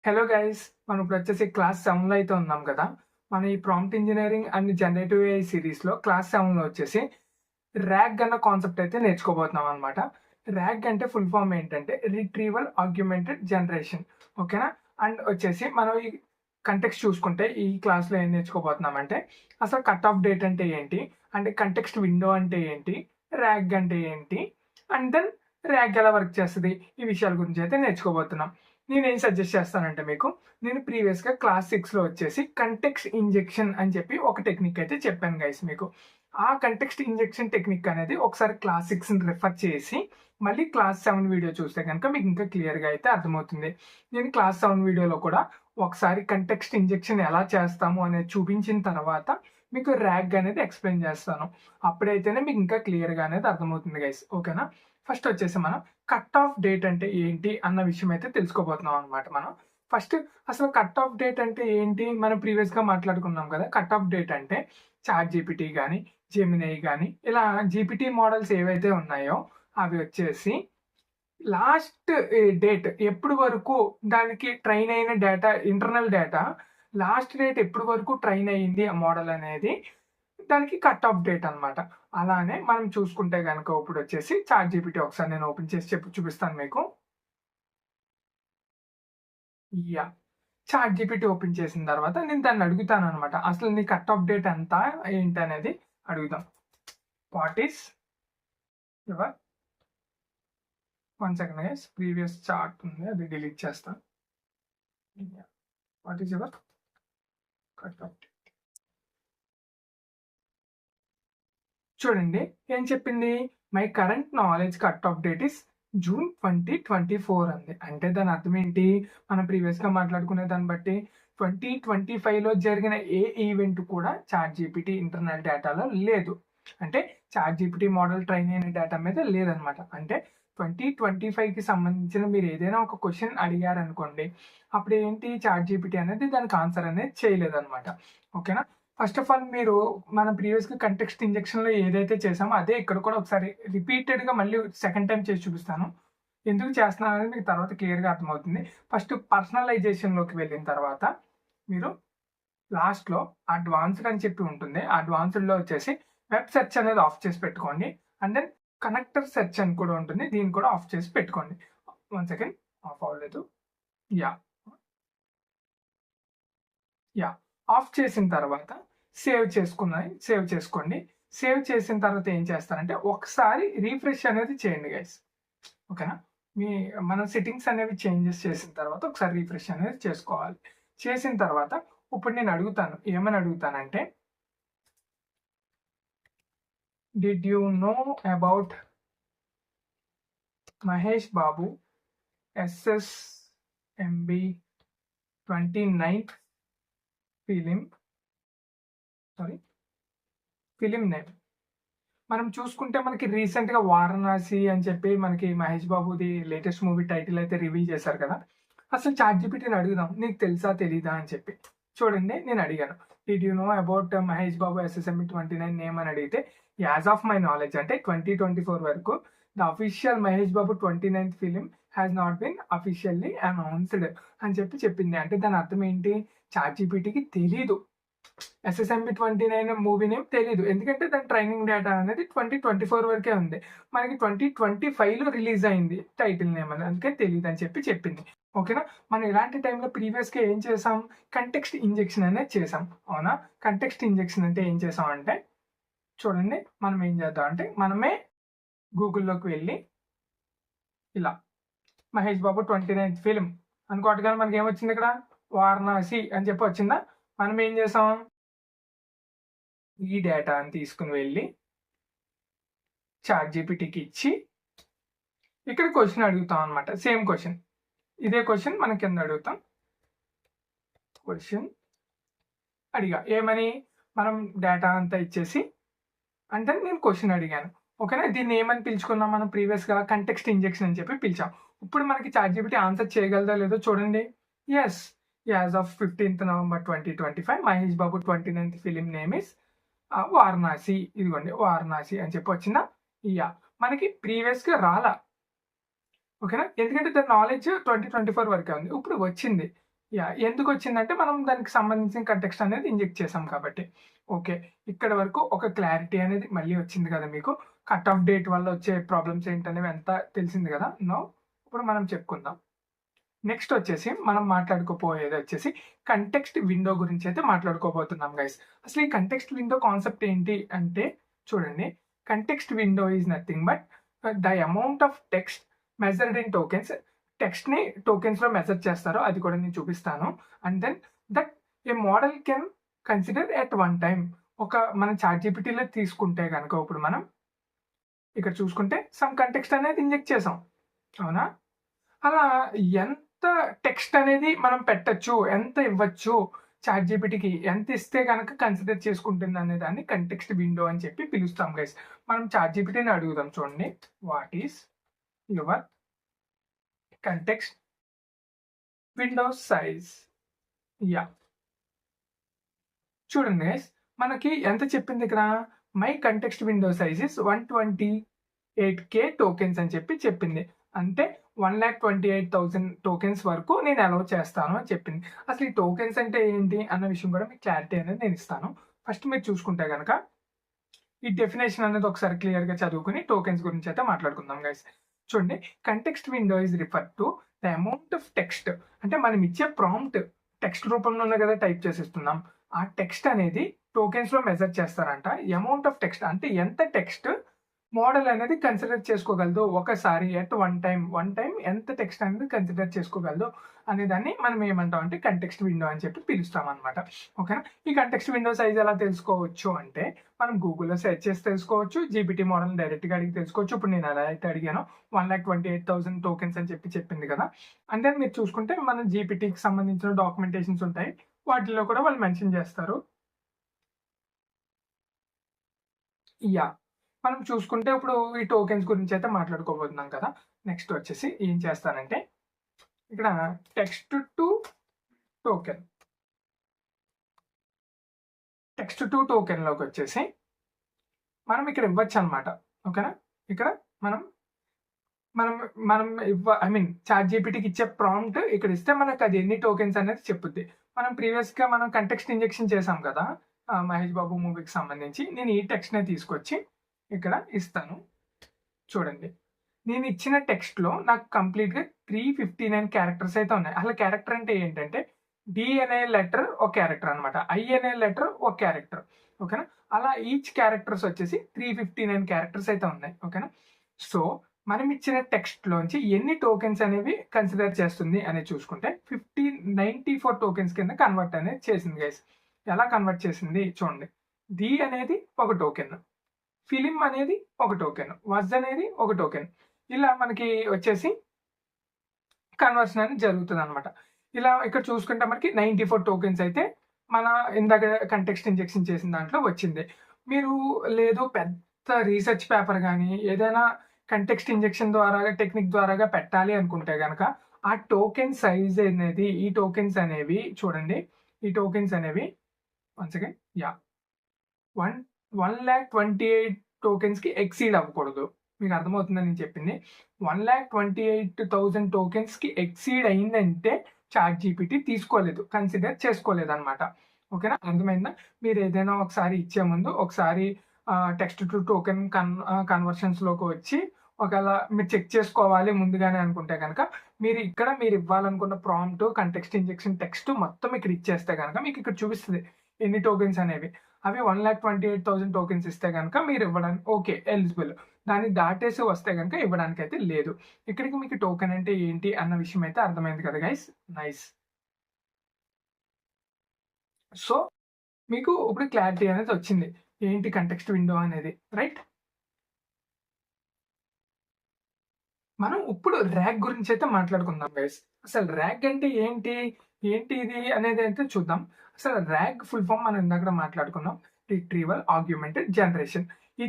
Hello guys, మనం ఇప్పుడు వచ్చేసి క్లాస్ 7లో అయితే ఉన్నాం కదా. మన ఈ prompt engineering and generative AI సిరీస్లో క్లాస్ 7లో వచ్చేసి ర్యాగ్ అన్న కాన్సెప్ట్ అయితే నేర్చుకోబోతున్నాం అనమాట. ర్యాగ్ అంటే ఫుల్ ఫామ్ ఏంటంటే రిట్రీవల్ ఆగ్యుమెంటెడ్ జనరేషన్. ఓకేనా. అండ్ వచ్చేసి మనం ఈ కంటెక్స్ట్ చూసుకుంటే ఈ క్లాస్లో ఏం నేర్చుకోబోతున్నామంటే అసలు కట్ ఆఫ్ డేట్ అంటే ఏంటి, అంటే కంటెక్స్ట్ విండో అంటే ఏంటి, ర్యాగ్ అంటే ఏంటి, అండ్ దెన్ ర్యాగ్ ఎలా వర్క్ చేస్తుంది, ఈ విషయాల గురించి అయితే నేర్చుకోబోతున్నాం. నేనేం సజెస్ట్ చేస్తానంటే మీకు, నేను ప్రీవియస్గా క్లాస్ 6లో వచ్చేసి కంటెక్స్ట్ ఇంజెక్షన్ అని చెప్పి ఒక టెక్నిక్ అయితే చెప్పాను గైస్ మీకు. ఆ కంటెక్స్ట్ ఇంజెక్షన్ టెక్నిక్ అనేది ఒకసారి క్లాస్ 6ని రిఫర్ చేసి మళ్ళీ క్లాస్ 7 వీడియో చూస్తే కనుక మీకు ఇంకా క్లియర్గా అయితే అర్థమవుతుంది. నేను క్లాస్ 7 వీడియోలో కూడా ఒకసారి కంటెక్స్ట్ ఇంజెక్షన్ ఎలా చేస్తాము అనేది చూపించిన తర్వాత మీకు ర్యాగ్ అనేది ఎక్స్ప్లెయిన్ చేస్తాను. అప్పుడైతేనే మీకు ఇంకా క్లియర్గా అనేది అర్థమవుతుంది గైస్. ఓకేనా. ఫస్ట్ వచ్చేసి మనం కట్ ఆఫ్ డేట్ అంటే ఏంటి అన్న విషయం అయితే తెలుసుకోబోతున్నాం అనమాట. మనం ఫస్ట్ అసలు కట్ ఆఫ్ డేట్ అంటే ఏంటి, మనం ప్రీవియస్గా మాట్లాడుకున్నాం కదా. కట్ ఆఫ్ డేట్ అంటే చాట్ జీపీటీ కానీ జెమినై కానీ ఇలా జీపీటీ మోడల్స్ ఏవైతే ఉన్నాయో అవి వచ్చేసి లాస్ట్ డేట్ ఎప్పుడు వరకు దానికి ట్రైన్ అయిన data, internal data last date ఎప్పుడు వరకు ట్రైన్ అయ్యింది ఆ మోడల్ అనేది దానికి కట్ ఆఫ్ డేట్ అనమాట. అలానే మనం చూసుకుంటే కనుక ఇప్పుడు వచ్చేసి చాట్ జీపీటీ ఒకసారి నేను ఓపెన్ చేసి చూపిస్తాను మీకు. యా, చాట్ జీపీటీ ఓపెన్ చేసిన తర్వాత నేను దాన్ని అడుగుతాను అనమాట, అసలు నీ కట్ ఆఫ్ డేట్ ఎంత ఏంటి అనేది అడుగుదాం. What is your, one second guys, previous chart ఉంది అది డిలీట్ చేస్తాను. What is your cut off date. చూడండి ఏం చెప్పింది, my current knowledge cut off date is June 2024 అంది. అంటే దాని అర్థం ఏంటి, మనం ప్రీవియస్గా మాట్లాడుకునే దాన్ని బట్టి 2025లో జరిగిన ఏ ఈవెంట్ కూడా చాట్ జీపీటీ ఇంటర్నల్ డేటాలో లేదు. అంటే చాట్ జీపీటీ మోడల్ ట్రైన్ అయిన డేటా మీద లేదనమాట. అంటే 2025కి సంబంధించిన మీరు ఏదైనా ఒక క్వశ్చన్ అడిగారనుకోండి, అప్పుడు ఏంటి చాట్ జీపీటీ అనేది దానికి ఆన్సర్ అనేది చేయలేదన్నమాట. ఓకేనా. ఫస్ట్ ఆఫ్ ఆల్ మీరు మనం ప్రీవియస్గా కంటెక్స్ట్ ఇంజెక్షన్లో ఏదైతే చేసామో అదే ఇక్కడ కూడా ఒకసారి రిపీటెడ్గా మళ్ళీ సెకండ్ టైం చేసి చూపిస్తాను. ఎందుకు చేస్తున్నాను అనేది మీకు తర్వాత క్లియర్గా అర్థమవుతుంది. ఫస్ట్ పర్సనలైజేషన్లోకి వెళ్ళిన తర్వాత మీరు లాస్ట్లో అడ్వాన్స్డ్ అని చెప్పి ఉంటుంది. అడ్వాన్స్డ్లో వచ్చేసి వెబ్ సెర్చ్ అనేది ఆఫ్ చేసి పెట్టుకోండి. అండ్ దెన్ కనెక్టర్ సెర్చ్ అని కూడా ఉంటుంది, దీన్ని కూడా ఆఫ్ చేసి పెట్టుకోండి. వన్ సెకండ్, ఆఫ్ అవ్వలేదు. యా యా ఆఫ్ చేసిన తర్వాత సేవ్ చేసుకోండి. సేవ్ చేసిన తర్వాత ఏం చేస్తారంటే ఒకసారి రీఫ్రెష్ అనేది చేయండి గైస్. ఓకేనా. మన సెట్టింగ్స్ అనేవి చేంజెస్ చేసిన తర్వాత ఒకసారి రీఫ్రెష్ అనేది చేసుకోవాలి. చేసిన తర్వాత ఇప్పుడు నేను అడుగుతాను, ఏమని అడుగుతానంటే did you know about Mahesh Babu SSMB 29th film name. మనం చూసుకుంటే మనకి రీసెంట్గా వారణాసి అని చెప్పి మనకి మహేష్ బాబుది లేటెస్ట్ మూవీ టైటిల్ అయితే రివీల్ చేశారు కదా. అసలు చాట్ జీపీటీని అడుగుదాం, నీకు తెలుసా తెలీదా అని చెప్పి. చూడండి నేను అడిగాను, did you know about Mahesh Babu SSMB 29 name అని అడిగితే యాజ్ ఆఫ్ మై నాలెడ్జ్ అంటే 2024 వరకు the official Mahesh Babu 29th film has not been officially announced అని చెప్పి చెప్పింది. అంటే దాని అర్థం ఏంటి, చాట్ జీపీటీకి తెలీదు SSMB 29 మూవీ నేమ్ తెలీదు. ఎందుకంటే దాని ట్రైనింగ్ డేటా అనేది 2024 వరకే ఉంది. మనకి 2025లో రిలీజ్ అయింది టైటిల్ నేమ్ అని, అందుకే తెలియదు అని చెప్పి చెప్పింది. ఓకేనా. మనం ఇలాంటి టైంలో ప్రీవియస్గా ఏం చేసాం, కంటెక్స్ట్ ఇంజెక్షన్ అనేది చేసాం. అవునా. కంటెక్స్ట్ ఇంజెక్షన్ అంటే ఏం చేసాం అంటే చూడండి, మనం ఏం చేద్దాం అంటే మనమే గూగుల్లోకి వెళ్ళి ఇలా మహేష్ బాబు 29th ఫిలిం అనుకోవట్గానే మనకి ఏమొచ్చింది, ఇక్కడ వారణాసి అని చెప్పి వచ్చిందా. మనం ఏం చేసాం, ఈ డేటాని తీసుకుని వెళ్ళి చాట్ జీపీటీకి ఇచ్చి ఇక్కడ క్వశ్చన్ అడుగుతాం అనమాట. సేమ్ క్వశ్చన్, ఇదే క్వశ్చన్ మనం కింద అడుగుతాం. క్వశ్చన్ అడిగా ఏమని, మనం డేటా అంతా ఇచ్చేసి అంటే నేను క్వశ్చన్ అడిగాను. ఓకేనా. దీన్ని ఏమని పిలుచుకున్నాం మనం ప్రీవియస్గా, కంటెక్స్ట్ ఇంజెక్షన్ అని చెప్పి పిలిచాం. ఇప్పుడు మనకి చాట్ జీపీటీ ఆన్సర్ చేయగలదా లేదో చూడండి. Yes, as of 15th November 2025 Mahesh Babu 29th film name is Varanasi. ఇదిగోండి వారణాసి అని చెప్పి వచ్చిందా. ఇయా మనకి ప్రీవియస్గా రాలా. ఓకేనా. ఎందుకంటే దాని నాలెడ్జ్ 2024 వరకే ఉంది. ఇప్పుడు వచ్చింది. ఎందుకు వచ్చిందంటే మనం దానికి సంబంధించిన కంటెక్స్ట్ అనేది ఇంజెక్ట్ చేసాం కాబట్టి. ఓకే. ఇక్కడ వరకు ఒక క్లారిటీ అనేది మళ్ళీ వచ్చింది కదా మీకు. కట్ ఆఫ్ డేట్ వల్ల వచ్చే ప్రాబ్లమ్స్ ఏంటనేవి అంతా తెలిసింది కదా! నౌ ఇప్పుడు మనం చెప్పుకుందాం. నెక్స్ట్ వచ్చేసి మనం మాట్లాడుకోబోయేది వచ్చేసి కంటెక్స్ట్ విండో గురించి అయితే మాట్లాడుకోబోతున్నాం గైస్. అసలు ఈ కంటెక్స్ట్ విండో కాన్సెప్ట్ ఏంటి అంటే చూడండి. Context window is nothing but the amount of text measured in tokens. టెక్స్ట్‌ని టోకెన్స్‌లో మెజర్ చేస్తారు. అది కూడా నేను చూపిస్తాను. And then that a model can consider at one time. మనం చాట్‌జీపీటీలో తీసుకుంటే గనుక ఇప్పుడు మనం ఇక్కడ చూసుకుంటే సమ్ కంటెక్స్ట్ అనేది ఇంజెక్ట్ చేసాం. అవునా? అలా ఎంత టెక్స్ట్ అనేది మనం పెట్టొచ్చు, ఎంత ఇవ్వచ్చు చాట్‌జీపీటీకి, ఎంత ఇస్తే గనక కన్సిడర్ చేసుకుంటుంది అనే దాన్ని కంటెక్స్ట్ విండో అని చెప్పి పిలుస్తాం గైస్. మనం చాట్‌జీపీటీని అడుగుదాం చూడండి. What is your context window size? చూడండి గైస్, మనకి ఎంత చెప్పింది ఇక్కడ? My context window size is 128K tokens అని చెప్పి చెప్పింది. అంటే 1,28,000 టోకెన్స్ వరకు నేను అలౌ చేస్తాను అని చెప్పింది. అసలు ఈ టోకెన్స్ అంటే ఏంటి అన్న విషయం కూడా మీకు క్లారిటీ అనేది నేను ఇస్తాను. ఫస్ట్ మీరు చూసుకుంటే గనక ఈ డెఫినేషన్ అనేది ఒకసారి క్లియర్‌గా చదువుకొని టోకెన్స్ గురించి అయితే మాట్లాడుకుందాం గైస్. చూడండి, context window is refer to the amount of text. అంటే మనం ఇచ్చే ప్రాంప్ట్ టెక్స్ట్ రూపంలోనే కదా టైప్ చేసిస్తున్నాం. ఆ టెక్స్ట్ అనేది టోకెన్స్‌లో మెజర్ చేస్తారంట. అమౌంట్ ఆఫ్ టెక్స్ట్ అంటే ఎంత టెక్స్ట్ మోడల్ అనేది కన్సిడర్ చేసుకోగలదు ఒకసారి ఎట్ వన్ టైం ఎంత టెక్స్ట్ అనేది కన్సిడర్ చేసుకోగలదు అనే దాన్ని మనం ఏమంటాం అంటే కంటెక్స్ట్ విండో అని చెప్పి పిలుస్తాం అనమాట. ఓకేనా? ఈ కంటెక్స్ట్ విండో సైజ్ ఎలా తెలుసుకోవచ్చు అంటే మనం గూగుల్‌లో సెర్చ్ చేసి తెలుసుకోవచ్చు. జీపీటీ మోడల్ డైరెక్ట్‌గా అడిగి తెలుసుకోవచ్చు. ఇప్పుడు నేను ఎలా అయితే అడిగానో 1,28,000 టోకెన్స్ అని చెప్పి చెప్పింది కదా! అండ్ దెన్ మీరు చూసుకుంటే మన జీపీటీకి సంబంధించిన డాక్యుమెంటేషన్స్ ఉంటాయి. వాటిల్లో కూడా వాళ్ళు మెన్షన్ చేస్తారు. యాహ్! మనం చూసుకుంటే ఇప్పుడు ఈ టోకెన్స్ గురించి అయితే మాట్లాడుకోబోతున్నాం కదా! నెక్స్ట్ వచ్చేసి ఏం చేస్తానంటే ఇక్కడ text to token. Text to టోకెన్‌లోకి వచ్చేసి మనం ఇక్కడ ఇవ్వచ్చనమాట. ఓకేనా? ఇక్కడ మనం మనం మనం చాట్‌జీపీటీకి ఇచ్చే ప్రాంప్ట్ ఇక్కడ ఇస్తే మనకు అది ఎన్ని టోకెన్స్ అనేది చెప్పుద్ది. మనం కంటెక్స్ట్ ఇంజెక్షన్ చేసాం కదా! 'మహేష్ బాబు' మూవీకి సంబంధించి. నేను ఈ టెక్స్ట్‌నే తీసుకొచ్చి ఇక్కడ ఇస్తాను. చూడండి. నేను ఇచ్చిన టెక్స్ట్‌లో నాకు కంప్లీట్‌గా 359 క్యారెక్టర్స్ అయితే ఉన్నాయి. అసలు క్యారెక్టర్ అంటే ఏంటంటే డి అనే లెటర్ ఒక క్యారెక్టర్ అనమాట. ఐ అనే లెటర్ ఒక క్యారెక్టర్. ఓకేనా? అలా ఈచ్ క్యారెక్టర్స్ వచ్చేసి 359 క్యారెక్టర్స్ అయితే ఉన్నాయి. ఓకేనా? సో, మనం ఇచ్చిన టెక్స్ట్‌లోంచి ఎన్ని టోకెన్స్ అనేవి కన్సిడర్ చేస్తుంది అనేది చూసుకుంటే 94 టోకెన్స్ కింద కన్వర్ట్ అనేది చేసింది గైస్. ఎలా కన్వర్ట్ చేసింది చూడండి. ది అనేది ఒక టోకెన్. ఫిలిం అనేది ఒక టోకెన్. వజ్ అనేది ఒక టోకెన్. ఇలా మనకి వచ్చేసి కన్వర్షన్ అనేది జరుగుతదనమాట. ఇలా ఇక్కడ చూసుకుంటే మనకి 94 టోకెన్స్ అయితే మన ఇందాక కంటెక్స్ట్ ఇంజెక్షన్ చేసిన దాంట్లో వచ్చింది. మీరు లేదు పెద్ద రీసెర్చ్ పేపర్ గాని, ఏదైనా కంటెక్స్ట్ ఇంజెక్షన్ ద్వారా టెక్నిక్ ద్వారాగా పెట్టాలి అనుకుంటే గనక ఆ టోకెన్ సైజ్ అనేది ఈ టోకెన్స్ అనేవి చూడండి. ఈ టోకెన్స్ అనేవి వన్స్ అగైన్ 1,28,000 టోకెన్స్‌కి ఎక్సీడ్ అవ్వకూడదు. మీకు అర్థమవుతుందా నేను చెప్పింది? 1,28,000 టోకెన్స్‌కి ఎక్సీడ్ అయిందంటే చాట్‌జీపీటీ తీసుకోలేదు. కన్సిడర్ చేసుకోలేదన్నమాట. ఓకేనా? అర్థమైందా? మీరు ఏదైనా ఒకసారి ఇచ్చే ముందు ఒకసారి టెక్స్ట్ టు టోకెన్ కన్వర్షన్స్‌లోకి వచ్చి ఒకవేళ మీరు చెక్ చేసుకోవాలి ముందుగానే అనుకుంటే గనక మీరు ఇవ్వాలనుకున్న ప్రాంప్ట్, కంటెక్స్ట్ ఇంజెక్షన్ టెక్స్ట్ మొత్తం ఇక్కడ ఇచ్చేస్తే గనక మీకు ఇక్కడ చూపిస్తది ఎన్ని టోకెన్స్ అనేవి. అవి 1,28,000 టోకెన్స్ ఇస్తే గనక మీరు ఇవ్వడానికి ఓకే. ఎలిజిబుల్. దాన్ని దాటేసి వస్తే గనక ఇవ్వడానికైతే లేదు. ఇక్కడికి మీకు టోకెన్ అంటే ఏంటి అన్న విషయం అయితే అర్థమైంది కదా గైస్. నైస్. సో, మీకు ఇప్పుడు క్లారిటీ అనేది వచ్చింది. ఏంటి కంటెక్స్ట్ విండో అనేది. రైట్? మనం ఇప్పుడు ర్యాగ్ గురించి అయితే మాట్లాడుకుందాం గైస్. అసలు ర్యాగ్ అంటే ఏంటి? ఏంటి ఇది అనేది అయితే చూద్దాం. అసలు ర్యాగ్ ఫుల్ ఫామ్ మనం ఇందాక మాట్లాడుకున్నాం. Retrieval, augmented, generation. ఈ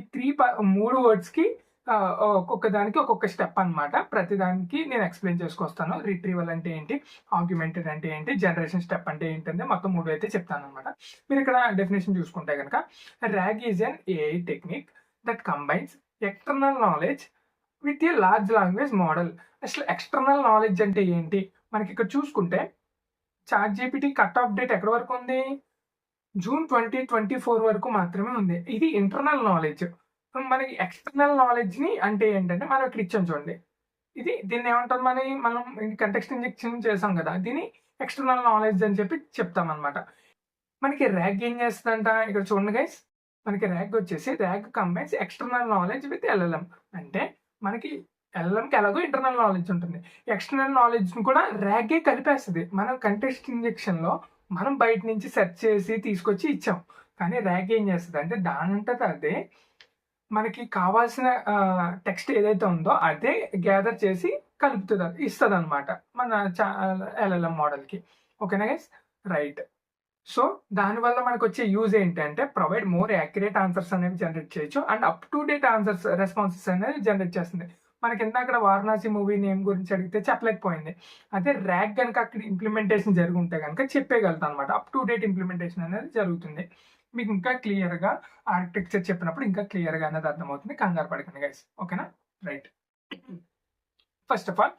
3 వర్డ్స్‌కి ఒక్కొక్క దానికి ఒక్కొక్క స్టెప్ అనమాట. ప్రతి దానికి నేను ఎక్స్‌ప్లెయిన్ చేసుకొస్తాను. రిట్రీవల్ అంటే ఏంటి? ఆగ్మెంటెడ్ అంటే ఏంటి? జనరేషన్ స్టెప్ అంటే ఏంటంటే మొత్తం 3 అయితే చెప్తాననమాట. మీరు ఇక్కడ డెఫినిషన్ చూసుకుంటే గనక RAG is an AI technique that combines external knowledge with a large language model. అసలు ఎక్స్టర్నల్ నాలెడ్జ్ అంటే ఏంటి? మనకి ఇక్కడ చూసుకుంటే ChatGPT cut off date ఎక్కడి వరకు ఉంది? జూన్ 2024 వరకు మాత్రమే ఉంది. ఇది ఇంటర్నల్ నాలెడ్జ్. మనకి ఎక్స్టర్నల్ నాలెడ్జ్‌ని అంటే ఏంటంటే, మనం ఇక్కడ ఇచ్చాం చూడండి. దీన్ని ఏమంటాం మనం కంటెక్స్ట్ ఇంజెక్షన్ చేసాం కదా! దీన్ని ఎక్స్టర్నల్ నాలెడ్జ్ అని చెప్పి చెప్తామనమాట. మనకి ర్యాగ్ ఏం చేస్తదంట, ఇక్కడ చూడండి గైస్. మనకి ర్యాగ్ వచ్చేసి rag combines external knowledge with LLM. అంటే మనకి ఎల్ఎల్ఎంకి ఎలాగో ఇంటర్నల్ నాలెడ్జ్ ఉంటుంది. ఎక్స్టర్నల్ నాలెడ్జ్‌ని కూడా ర్యాగే కలిపేస్తది. మనం కంటెక్స్ట్ ఇంజెక్షన్‌లో మనం బయట నుంచి సెర్చ్ చేసి తీసుకొచ్చి ఇచ్చాం. కానీ ర్యాగ్ ఏం చేస్తదంటే దానంతట అదే మనకి కావాల్సిన టెక్స్ట్ ఏదైతే ఉందో అదే గ్యాదర్ చేసి ఇస్తదనమాట మన ఎల్ఎల్ఎం మోడల్‌కి. ఓకేనా గైస్? రైట్. సో దానివల్ల మనకొచ్చే యూజ్ ఏంటంటే ప్రొవైడ్ మోర్ యాక్యురేట్ ఆన్సర్స్ అనేవి జనరేట్ చేయొచ్చు. And up to date responses అనేది జనరేట్ చేస్తుంది. మనకి ఇందాకడ 'వారణాసి' మూవీ నేమ్ గురించి అడిగితే చెప్పలేకపోయింది. అదే ర్యాగ్ గనుక అక్కడ ఇంప్లిమెంటేషన్ జరిగుంటే గనుక చెప్పేయగలుగుతానమాట. అప్ టు డేట్ ఇంప్లిమెంటేషన్ అనేది జరుగుతుంది. మీకు ఇంకా క్లియర్‌గా ఆర్కిటెక్చర్ చెప్పినప్పుడు ఇంకా క్లియర్‌గా అనేది అర్థమవుతుంది. కంగారు పడకండి గైస్. ఓకేనా? Right. First of all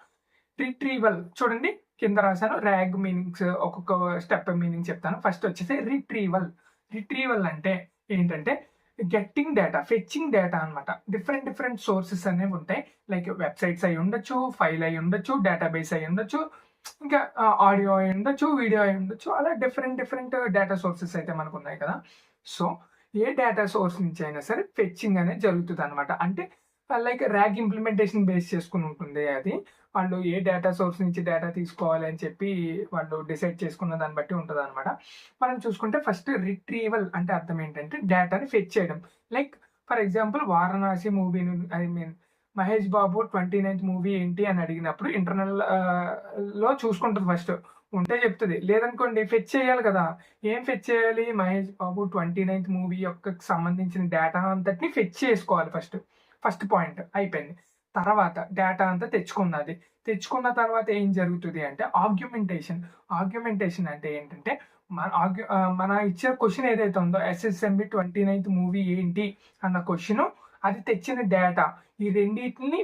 retrieval చూడండి, కింద రాశాను ర్యాగ్ మీనింగ్స్, ఒక్కొక్క స్టెప్ మీనింగ్ చెప్తాను. ఫస్ట్ వచ్చేసి రిట్రీవల్. రిట్రీవల్ అంటే ఏంటంటే గెట్టింగ్ డేటా, ఫెచ్చింగ్ డేటా అనమాట. డిఫరెంట్ సోర్సెస్ అనేవి ఉంటాయి. లైక్ వెబ్సైట్స్ అయి ఉండొచ్చు, ఫైల్ అయి ఉండొచ్చు, డేటాబేస్ అయి ఉండొచ్చు, ఇంకా ఆడియో అయి ఉండొచ్చు, వీడియో అయి ఉండొచ్చు. అలా డిఫరెంట్ డేటా సోర్సెస్ అయితే మనకు ఉన్నాయి కదా. సో ఏ డేటా సోర్స్ నుంచి అయినా సరే ఫెచ్చింగ్ అనేది జరుగుతుంది అనమాట. అంటే లైక్ ర్యాగ్ ఇంప్లిమెంటేషన్ బేస్ చేసుకుని ఉంటుంది అది. వాళ్ళు ఏ డేటా సోర్స్ నుంచి డేటా తీసుకోవాలి అని చెప్పి వాళ్ళు డిసైడ్ చేసుకున్న దాన్ని బట్టి ఉంటుంది అనమాట. మనం చూసుకుంటే ఫస్ట్ రిట్రీవల్ అంటే అర్థం ఏంటంటే డేటాని ఫెచ్ చేయడం. లైక్ ఫర్ ఎగ్జాంపుల్ 'వారణాసి' మూవీని మహేష్ బాబు 29th మూవీ ఏంటి అని అడిగినప్పుడు ఇంటర్నల్ లో చూసుకుంటుంది ఫస్ట్. ఉంటే చెప్తుంది. లేదనుకోండి ఫెచ్ చేయాలి కదా! ఏం ఫెచ్ చేయాలి? మహేష్ బాబు 29th మూవీ యొక్క సంబంధించిన డేటా అంతటిని ఫెచ్ చేసుకోవాలి ఫస్ట్ పాయింట్ అయిపోయింది. తర్వాత డేటా అంతా తెచ్చుకున్నది. తెచ్చుకున్న తర్వాత ఏం జరుగుతుంది అంటే ఆర్గ్యుమెంటేషన్. ఆర్గ్యుమెంటేషన్ అంటే ఏంటంటే మన ఇచ్చే క్వెషన్ ఏదైతే ఉందో ఎస్ఎస్ఎంబి 29th మూవీ ఏంటి అన్న క్వెషన్, అది తెచ్చిన డేటా, ఈ రెండింటిని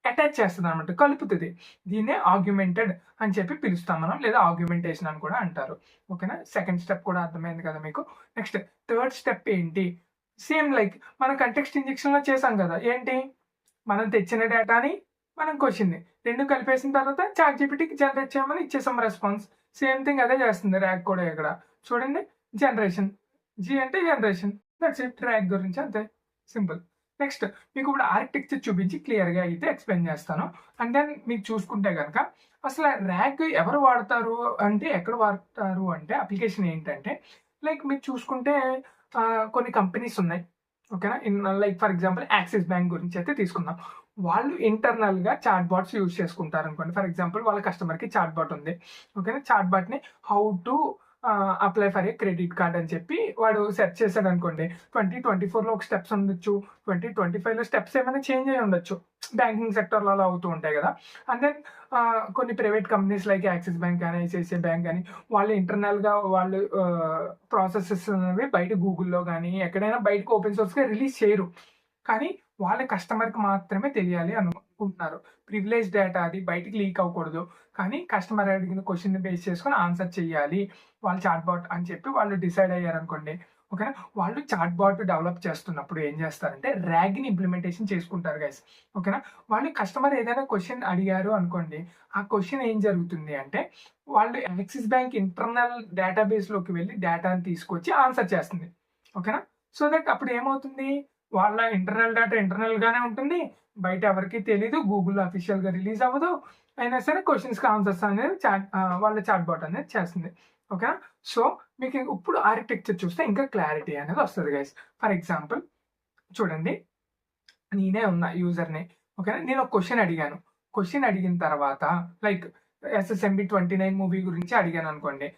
అటాచ్ చేస్తుంది అనమాట, కలుపుతుంది. దీన్నే ఆర్గ్యుమెంటెడ్ అని చెప్పి పిలుస్తాం మనం, లేదా ఆర్గ్యుమెంటేషన్ అని కూడా అంటారు. ఓకేనా? సెకండ్ స్టెప్ కూడా అర్థమైంది కదా మీకు. నెక్స్ట్ థర్డ్ స్టెప్ ఏంటి? సేమ్ లైక్ మనం కంటెక్స్ట్ ఇంజెక్షన్‌లో చేసాం కదా. ఏంటి? మనం తెచ్చిన డేటాని, మనం క్వెషన్‌ని 2 కలిపేసిన తర్వాత చాట్ జీపీటీకి జనరేట్ చేయమని ఇచ్చేసాం రెస్పాన్స్. సేమ్ థింగ్ అదే చేస్తుంది ర్యాగ్ కూడా ఇక్కడ. చూడండి, జనరేషన్. జీ అంటే జనరేషన్. That's it. ర్యాగ్ గురించి అంతే. సింపుల్. నెక్స్ట్ మీకు ఇప్పుడు ఆర్కిటెక్చర్ చూపించి క్లియర్‌గా అయితే ఎక్స్‌ప్లెయిన్ చేస్తాను. అండ్ దెన్ మీకు చూసుకుంటే గనక అసలు ర్యాగ్ ఎవరు వాడతారు అంటే, ఎక్కడ వాడతారు అంటే అప్లికేషన్ ఏంటంటే, లైక్ మీరు చూసుకుంటే కొన్ని కంపెనీస్ ఉన్నాయి. ఓకేనా? Like for example Axis bank గురించి అయితే తీసుకుందాం. వాళ్ళు ఇంటర్నల్‌గా చాట్ బాట్స్ యూజ్ చేసుకుంటారనుకోండి. ఫర్ ఎగ్జాంపుల్ వాళ్ళ కస్టమర్‌కి చాట్ బాట్ ఉంది. ఓకేనా? చాట్ బాట్‌ని how to apply for a credit card అని చెప్పి వాడు సెర్చ్ చేశాడనుకోండి. 2024లో ఒక స్టెప్స్ ఉండొచ్చు. 2025లో స్టెప్స్ ఏమైనా చేంజ్ అయ్యి ఉండొచ్చు. బ్యాంకింగ్ సెక్టర్‌లో అలా అవుతూ ఉంటాయి కదా. అండ్ దెన్ కొన్ని private companies like axis bank కానీ, ఐసిఐసిఐ బ్యాంక్ కానీ వాళ్ళు ఇంటర్నల్‌గా వాళ్ళు ప్రాసెసెస్ అనేవి బయట గూగుల్‌లో కానీ ఎక్కడైనా బయటకు ఓపెన్ సోర్స్‌గా రిలీజ్ చేయరు. కానీ వాళ్ళ కస్టమర్‌కి మాత్రమే తెలియాలి అనుకుంటున్నారు. ప్రివిలేజ్ డేటా అది బయటికి లీక్ అవ్వకూడదు. కానీ కస్టమర్ అడిగిన క్వెషన్‌ని బేస్ చేసుకొని ఆన్సర్ చేయాలి వాళ్ళు చాట్ బాట్ అని చెప్పి వాళ్ళు డిసైడ్ అయ్యారనుకోండి. ఓకేనా? వాళ్ళు చాట్ బాట్ డెవలప్ చేస్తున్నప్పుడు ఏం చేస్తారంటే ర్యాగ్‌ని ఇంప్లిమెంటేషన్ చేసుకుంటారు గైస్. ఓకేనా? వాళ్ళు కస్టమర్ ఏదైనా క్వెషన్ అడిగారు అనుకోండి. ఆ క్వెషన్ ఏం జరుగుతుంది అంటే వాళ్ళు యాక్సిస్ బ్యాంక్ ఇంటర్నల్ డేటాబేస్‌లోకి వెళ్లి డేటాని తీసుకొచ్చి ఆన్సర్ చేస్తుంది. ఓకేనా? సో దట్ అప్పుడు ఏమవుతుంది? వాళ్ళ ఇంటర్నల్ డేటా ఇంటర్నల్‌గానే ఉంటుంది. బయట ఎవరికీ తెలీదు. గూగుల్‌లో అఫీషియల్‌గా రిలీజ్ అవ్వదు. అయినా సరే క్వెషన్స్‌కి ఆన్సర్స్ అనేది వాళ్ళ చాట్ బాట్ అనేది చేస్తుంది. ఓకేనా? సో మీకు ఇప్పుడు ఆర్కిటెక్చర్ చూస్తే ఇంకా క్లారిటీ అనేది వస్తది గైస్. ఫర్ ఎగ్జాంపుల్ చూడండి, నేనే ఉన్నా యూజర్‌ని. ఓకేనా? నేను ఒక క్వెషన్ అడిగాను. క్వెషన్ అడిగిన తర్వాత లైక్ ఎస్ఎస్ఎంబి 29 మూవీ గురించి అడిగాననుకోండి.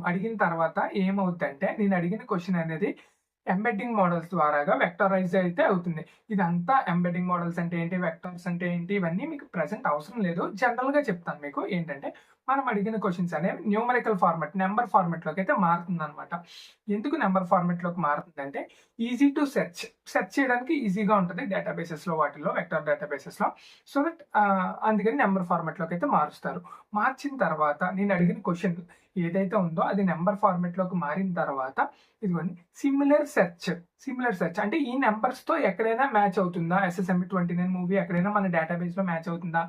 అడిగిన తర్వాత ఏమవుద్దంటే నేను అడిగిన క్వెషన్ అనేది ఎంబెడ్డింగ్ మోడల్స్ ద్వారాగా వెక్టరైజ్ అయితే అవుతుంది. ఇదంతా ఎంబెడ్డింగ్ మోడల్స్ అంటే ఏంటి? వెక్టర్స్ అంటే ఏంటి? ఇవన్నీ మీకు ప్రెజెంట్ అవసరం లేదు. జనరల్‌గా చెప్తాను మీకు. ఏంటంటే మనం అడిగిన క్వశ్చన్స్ అనేవి న్యూమరికల్ ఫార్మాట్, నెంబర్ ఫార్మాట్లోకి అయితే మారుతుంది అనమాట. ఎందుకు నెంబర్ ఫార్మాట్లోకి మారుతుందంటే ఈజీ టు సెర్చ్ చేయడానికి ఈజీగా ఉంటుంది డేటాబేసెస్లో, వాటిల్లో వెక్టర్ డేటాబేసెస్లో. సో దట్ అందుకని నెంబర్ ఫార్మాట్లోకి అయితే మారుస్తారు. మార్చిన తర్వాత నేను అడిగిన క్వశ్చన్ ఏదైతే ఉందో అది నెంబర్ ఫార్మాట్లోకి మారిన తర్వాత ఇదిగోండి సిమిలర్ సెర్చ్ అంటే ఈ నెంబర్స్తో ఎక్కడైనా మ్యాచ్ అవుతుందా, SSMB29 మూవీ ఎక్కడైనా మన డేటాబేస్లో మ్యాచ్ అవుతుందా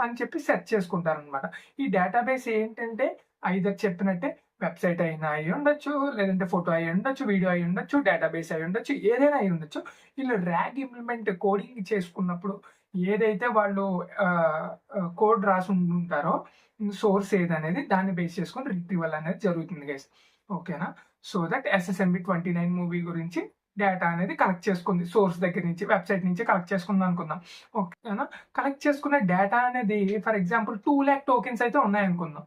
అని చెప్పి సెర్చ్ చేసుకుంటారనమాట. ఈ డేటాబేస్ ఏంటంటే ఐదర్ చెప్పినట్టే వెబ్సైట్ అయినా అయి ఉండొచ్చు, లేదంటే ఫోటో అయి ఉండొచ్చు, వీడియో అయి ఉండొచ్చు, డేటాబేస్ అయి ఉండొచ్చు, ఏదైనా అయి ఉండొచ్చు. వీళ్ళు ర్యాగ్ ఇంప్లిమెంట్ కోడింగ్ చేసుకున్నప్పుడు ఏదైతే వాళ్ళు కోడ్ రాసి ఉంటారో సోర్స్ ఏదనేది దాన్ని బేస్ చేసుకొని రిట్రీవల్ అనేది జరుగుతుంది గైస్. ఓకేనా? సో దట్ SSMB29 మూవీ గురించి డేటా అనేది కలెక్ట్ చేసుకుంది సోర్స్ దగ్గర నుంచి, వెబ్సైట్ నుంచి కలెక్ట్ చేసుకుందాం అనుకుందాం. ఓకేనా? కలెక్ట్ చేసుకున్న డేటా అనేది ఫర్ ఎగ్జాంపుల్ 2 lakh టోకెన్స్ అయితే ఉన్నాయనుకుందాం.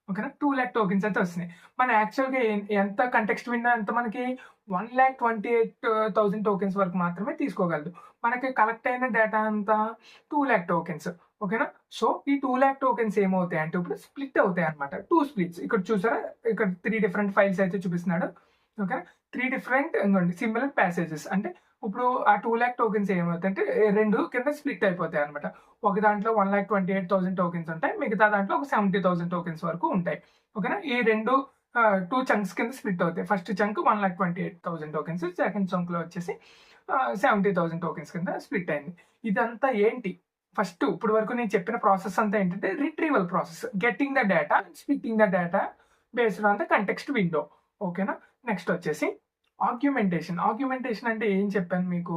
ఓకేనా? 2 lakh టోకెన్స్ అయితే వస్తున్నాయి. మన యాక్చువల్గా ఎంత కంటెక్స్ట్ విన్నా ఎంత మనకి 1,28,000 టోకెన్స్ వరకు మాత్రమే తీసుకోగలదు. మనకి కలెక్ట్ అయిన డేటా అంతా 2 lakh టోకెన్స్. ఓకేనా? సో ఈ 2 lakh టోకెన్స్ ఏమవుతాయి అంటే ఇప్పుడు స్ప్లిట్ అవుతాయి అనమాట. 2 స్ప్లిట్స్. ఇక్కడ చూసారా, ఇక్కడ 3 డిఫరెంట్ ఫైల్స్ అయితే చూపిస్తున్నాడు. ఓకేనా? 3 డిఫరెంట్ సిమిలర్ ప్యాసేజెస్. అంటే ఇప్పుడు ఆ 2 lakh టోకెన్స్ ఏమవుతాయంటే 2 కింద స్ప్లిట్ అయిపోతాయి అనమాట. ఒక దాంట్లో 1,28,000 టోకెన్స్ ఉంటాయి, మిగతా దాంట్లో ఒక 70,000 టోకెన్స్ వరకు ఉంటాయి. ఓకేనా? ఈ 2 చంక్స్ కింద స్ప్లిట్ అవుతాయి. First chunk 1,28,000 tokens, second chunk లో వచ్చేసి 70,000 టోకెన్స్ కింద స్ప్లిట్ అయింది. ఇదంతా ఏంటి? ఫస్ట్ ఇప్పుడు వరకు నేను చెప్పిన ప్రాసెస్ అంతా ఏంటంటే retrieval process, getting the data, splitting the data based on the context window. ఓకేనా? నెక్స్ట్ వచ్చేసి ఆగ్యుమెంటేషన్ అంటే ఏం చెప్పాను మీకు,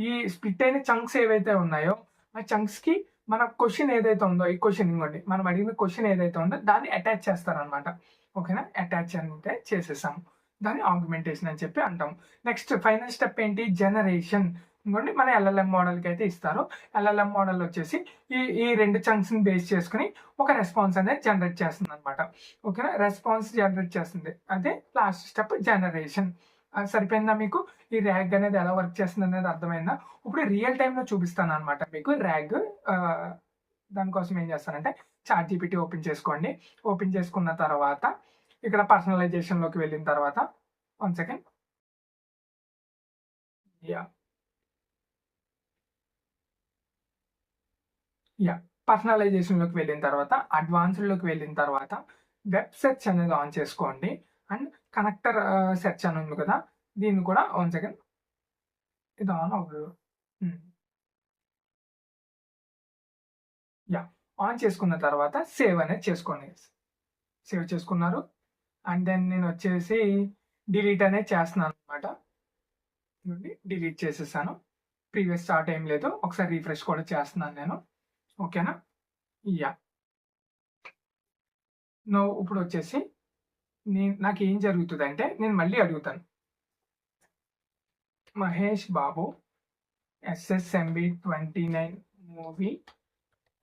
ఈ స్ప్లిట్ అయిన చంక్స్ ఏవైతే ఉన్నాయో ఆ చంక్స్ కి మన క్వశ్చన్ ఏదైతే ఉందో, ఈ క్వశ్చన్ ఇవ్వండి, మనం అడిగిన క్వశ్చన్ ఏదైతే ఉందో దాన్ని అటాచ్ చేస్తారనమాట. ఓకేనా? అటాచ్ అంటే చేసేసాము, దాన్ని ఆగ్యుమెంటేషన్ అని చెప్పి అంటాం. నెక్స్ట్ ఫైనల్ స్టెప్ ఏంటి? జనరేషన్. ఇంకోండి మన LLM మోడల్కి అయితే ఇస్తారు. LLM మోడల్ వచ్చేసి ఈ 2 చంక్స్ని బేస్ చేసుకుని ఒక రెస్పాన్స్ అనేది జనరేట్ చేస్తుంది అనమాట. ఓకేనా? రెస్పాన్స్ జనరేట్ చేస్తుంది, అదే లాస్ట్ స్టెప్ జనరేషన్. సరిపోయిందా మీకు? ఈ ర్యాగ్ అనేది ఎలా వర్క్ చేస్తుంది అనేది అర్థమైందా? ఇప్పుడు రియల్ టైంలో చూపిస్తాను అనమాట మీకు ర్యాగ్. దానికోసం ఏం చేస్తానంటే ChatGPT ఓపెన్ చేసుకోండి. ఓపెన్ చేసుకున్న తర్వాత ఇక్కడ పర్సనలైజేషన్లోకి వెళ్ళిన తర్వాత 1 సెకండ్. పర్సనలైజేషన్లోకి వెళ్ళిన తర్వాత అడ్వాన్స్డ్లోకి వెళ్ళిన తర్వాత వెబ్ సెర్చ్ అనేది ఆన్ చేసుకోండి. అండ్ కనెక్టర్ సెర్చ్ అని ఉంది కదా, దీన్ని కూడా 1 సెకండ్ ఇది ఆన్ అవ్వదు. ఆన్ చేసుకున్న తర్వాత సేవ్ అనేది చేసుకోండి. సేవ్ చేసుకున్నారు. అండ్ దెన్ నేను వచ్చేసి డిలీట్ అనేది చేస్తున్నాను అనమాట. డిలీట్ చేసేసాను. ప్రీవియస్ స్టార్ట్ ఏం లేదు, ఒకసారి రీఫ్రెష్ కూడా చేస్తున్నాను నేను. ఓకేనా? ఇప్పుడు వచ్చేసి నాకు ఏం జరుగుతుంది అంటే నేను మళ్ళీ అడుగుతాను, Mahesh Babu SSMB29 movie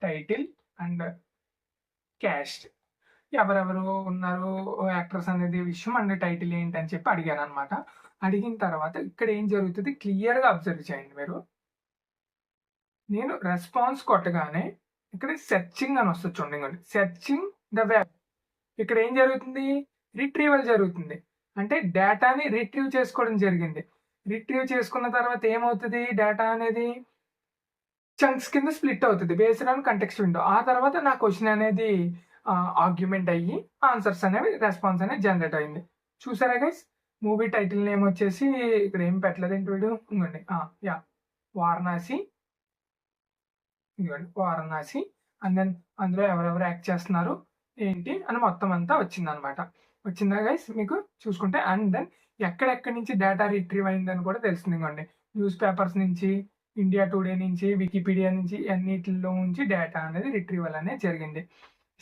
title and caste, ఎవరెవరు ఉన్నారు యాక్టర్స్ అనేది విషయం అండ్ టైటిల్ ఏంటి అని చెప్పి అడిగాను అనమాట. అడిగిన తర్వాత ఇక్కడ ఏం జరుగుతుంది క్లియర్గా అబ్జర్వ్ చేయండి మీరు. నేను రెస్పాన్స్ కొట్టగానే ఇక్కడ సెర్చింగ్ అని వస్తుంది చూడండి, సెర్చింగ్ ద వెబ్. ఇక్కడ ఏం జరుగుతుంది? రిట్రీవల్ జరుగుతుంది. అంటే డేటాని రిట్రీవ్ చేసుకోవడం జరిగింది. రిట్రీవ్ చేసుకున్న తర్వాత ఏమవుతుంది? డేటా అనేది చంక్స్ కింద స్ప్లిట్ అవుతుంది బేస్డ్ ఆన్ కంటెక్స్ట్ విండో. ఆ తర్వాత నా క్వశ్చన్ అనేది ఆర్గ్యుమెంట్ అయ్యి ఆన్సర్స్ అనేవి, రెస్పాన్స్ అనేది జనరేట్ అయింది. చూసారా గైస్? మూవీ టైటిల్ నేమ్ వచ్చేసి ఇక్కడ ఏం పెట్టలేదు ఏంటి వీడియో, ఇంకోండి వారణాసి. ఇదిగోండి వారణాసి. అండ్ దెన్ అందులో ఎవరెవరు యాక్ట్ చేస్తున్నారు ఏంటి అని మొత్తం అంతా వచ్చింది అనమాట. వచ్చిందా గైస్ మీకు చూసుకుంటే? అండ్ దెన్ ఎక్కడెక్కడి నుంచి డేటా రిట్రీవ్ అయిందని కూడా తెలుస్తుంది. ఇంకోండి న్యూస్ పేపర్స్ నుంచి, ఇండియా టుడే నుంచి, వికీపీడియా నుంచి, అన్నిటిలో నుంచి డేటా అనేది రిట్రీవల్ అనేది జరిగింది.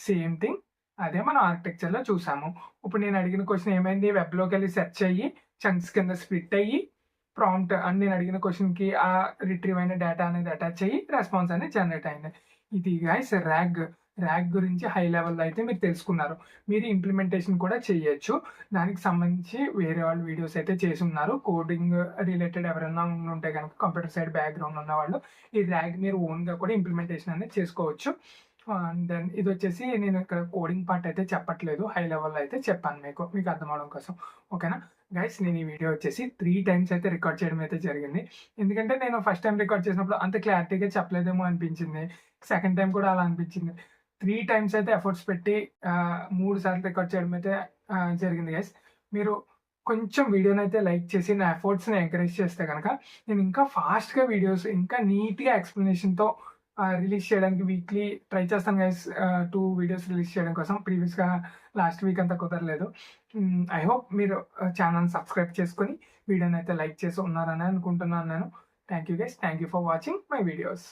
సేమ్ థింగ్ అదే మనం ఆర్కిటెక్చర్లో చూసాము. ఇప్పుడు నేను అడిగిన క్వశ్చన్ ఏమైంది? వెబ్లోకి వెళ్ళి సెర్చ్ అయ్యి చంక్స్ కింద స్ప్లిట్ అయ్యి ప్రాంప్ట్ అని నేను అడిగిన క్వశ్చన్కి ఆ రిట్రీవ్ అయిన డేటా అనేది అటాచ్ అయ్యి రెస్పాన్స్ అనేది జనరేట్ అయింది. ఇది గైస్ ర్యాగ్ గురించి హై లెవెల్లో అయితే మీరు తెలుసుకున్నారు. మీరు ఇంప్లిమెంటేషన్ కూడా చేయొచ్చు. దానికి సంబంధించి వేరే వాళ్ళు వీడియోస్ అయితే చేసి ఉన్నారు. కోడింగ్ రిలేటెడ్ ఎవరైనా ఉంటే కనుక కంప్యూటర్ సైడ్ బ్యాక్గ్రౌండ్ ఉన్న వాళ్ళు ఈ ర్యాగ్ మీరు ఓన్గా కూడా ఇంప్లిమెంటేషన్ అనేది చేసుకోవచ్చు. అండ్ దెన్ ఇదొచ్చేసి నేను ఇక్కడ కోడింగ్ పార్ట్ అయితే చెప్పట్లేదు. హై లెవెల్‌లో అయితే చెప్పాను మీకు అర్థం అవ్వడం కోసం. ఓకేనా? గైస్ నేను ఈ వీడియో వచ్చేసి 3 టైమ్స్ అయితే రికార్డ్ చేయడం అయితే జరిగింది. ఎందుకంటే నేను ఫస్ట్ టైమ్ రికార్డ్ చేసినప్పుడు అంత క్లారిటీగా చెప్పలేదేమో అనిపించింది. సెకండ్ టైమ్ కూడా అలా అనిపించింది. 3 టైమ్స్ అయితే ఎఫర్ట్స్ పెట్టి 3 సార్లు రికార్డ్ చేయడం అయితే జరిగింది గైస్. మీరు కొంచెం వీడియోనైతే లైక్ చేసి నా ఎఫర్ట్స్‌ని ఎంకరేజ్ చేస్తే గనక నేను ఇంకా ఫాస్ట్‌గా వీడియోస్ ఇంకా నీట్‌గా ఎక్స్‌ప్లనేషన్‌తో రిలీజ్ చేయడానికి వీక్లీ ట్రై చేస్తాను గైస్. 2 వీడియోస్ రిలీజ్ చేయడం కోసం. ప్రీవియస్‌గా లాస్ట్ వీక్ అంతా కుదరలేదు. ఐ హోప్ మీరు ఛానెల్‌ని సబ్స్క్రైబ్ చేసుకొని వీడియోనైతే లైక్ చేసి ఉన్నారని అనుకుంటున్నాను నేను. Thank you guys. Thank you for watching my videos.